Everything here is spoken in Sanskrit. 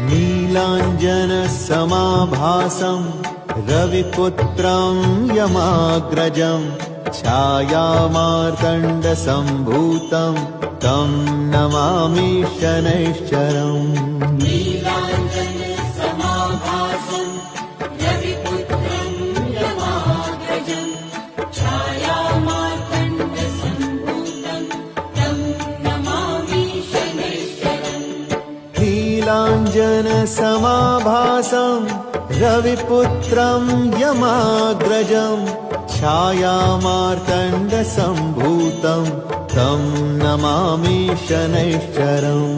नीलाञ्जनसमाभासं रविपुत्रं यमाग्रजं छायामार्तण्डसम्भूतं तं नमामि शनैश्चरम्। नीलाञ्जनसमाभासं रविपुत्रं यमाग्रजं छायामार्तण्डसम्भूतं तं नमामि शनैश्चरम्। नीलाञ्जनसमाभासं रविपुत्रं यमाग्रजं छायामार्तण्डसम्भूतं तं नमामि शनैश्चरम्।